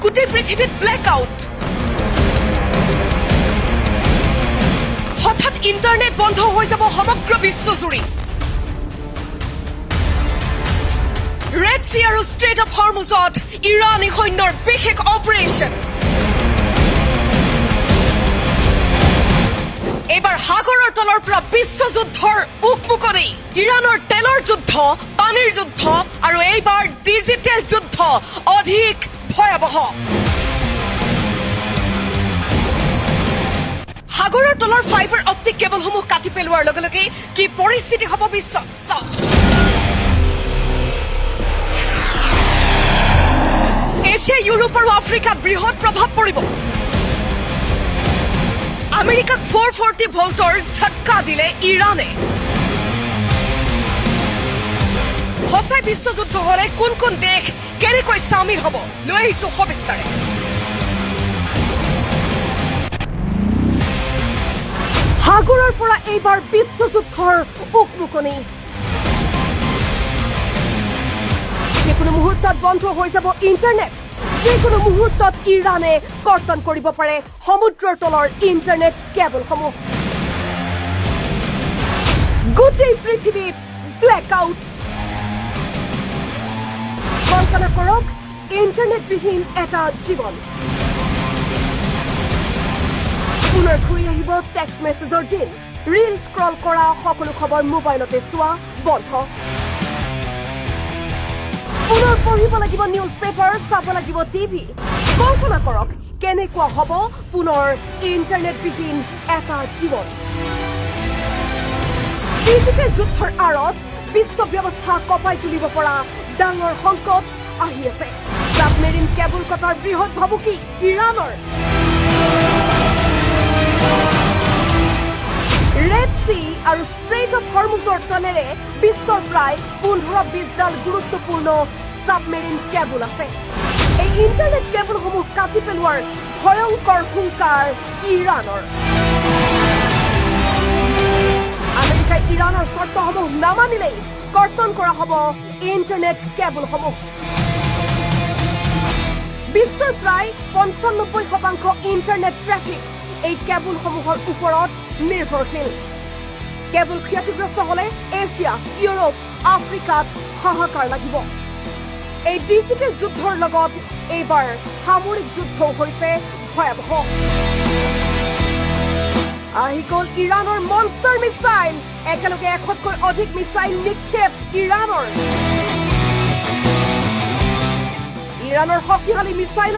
গোটেই পৃথিৱীত ব্লেকআউট হঠাৎ ইণ্টাৰনেট বন্ধ হৈ যাব সমগ্ৰ বিশ্বজুৰি ৰেড সি আৰু ষ্ট্ৰেট অফ হৰমুজত ইৰাণী সৈন্যৰ বিশেষ অপাৰেশ্যন এবাৰ সাগৰৰ তলৰ পৰা বিশ্বযুদ্ধৰ উকমুকনি ইৰাণৰ তেলৰ যুদ্ধ পানীৰ যুদ্ধ আৰু এইবাৰ ডিজিটেল যুদ্ধ অধিক ভয়াবহ সাগৰৰ তলৰ ফাইবাৰ অপটিক কেবলসমূহ কাটি পেলোৱাৰ লগে লগে কি পৰিস্থিতি হ'ব বিশ্বত এছিয়া ইউৰোপ আৰু আফ্ৰিকাত বৃহৎ প্ৰভাৱ পৰিব আমেৰিকাক 440 ভল্টৰ ঝটকা দিলে ইৰাণে সঁচাই বিশ্বযুদ্ধ হলে কোন কোন দেশ কেনেকৈ চামিল হ'ব লৈ আহিছো সবিস্তাৰে সাগৰৰ পৰা এইবাৰ বিশ্বযুদ্ধৰ উকমুকনি যিকোনো মুহূৰ্তত বন্ধ হৈ যাব ইণ্টাৰনেট যিকোনো মুহূৰ্তত ইৰাণে কৰ্তন কৰিব পাৰে সমুদ্ৰৰ তলৰ ইণ্টাৰনেট কেবলসমূহ গোটেই পৃথিৱীত ব্লেকআউট কল্পনা কৰক ইণ্টাৰনেটবিহীন এটা জীৱন পুনৰ ঘূৰি আহিব টেক্সট মেছেজৰ দিন ৰীল স্ক্ৰল কৰা সকলো খবৰ মোবাইলতে চোৱা বন্ধ পুনৰ পঢ়িব লাগিব নিউজ পেপাৰ চাব লাগিব টিভি কল্পনা কৰক কেনেকুৱা হ'ব পুনৰ ইণ্টাৰনেটবিহীন এটা জীৱন ডিজিটেল যুদ্ধৰ আঁৰত বিশ্ব ব্যৱস্থা কঁপাই তুলিব পৰা ডাঙৰ সংকট আহি আছে সাবমেৰিন কেবল কটাৰ বৃহৎ ভাবুকি ইৰাণৰ ৰেড সি আৰু ষ্ট্ৰেট অফ হৰমুজৰ তলেৰে বিশ্বৰ প্ৰায় 15-20ডাল গুৰুত্বপূৰ্ণ সাবমেৰিন কেবল আছে এই ইণ্টাৰনেট কেবলসমূহ কাটি পেলোৱাৰ ভয়ংকৰ হুংকাৰ ইৰাণৰ আমেৰিকাই ইৰাণৰ চৰ্তসমূহ নামানিলেই কৰ্তন কৰা হ'ব ইণ্টাৰনেট কেবলসমূহ বিশ্বৰ প্ৰায় 95% ইণ্টাৰনেট ট্ৰেফিক এই কেবলসমূহৰ ওপৰত নিৰ্ভৰশীল কেবল ক্ষতিগ্ৰস্ত হলে এছিয়া ইউৰোপ আফ্ৰিকাত হাহাকাৰ লাগিব এই ডিজিটেল যুদ্ধৰ লগত এইবাৰ সামৰিক যুদ্ধ হৈছে ভয়াবহ আহি গ'ল ইৰাণৰ মনষ্টাৰ মিছাইল একেলগে 100কৈ অধিক মিছাইল নিক্ষেপ ইৰাণৰ শক্তিশালী মিছাইল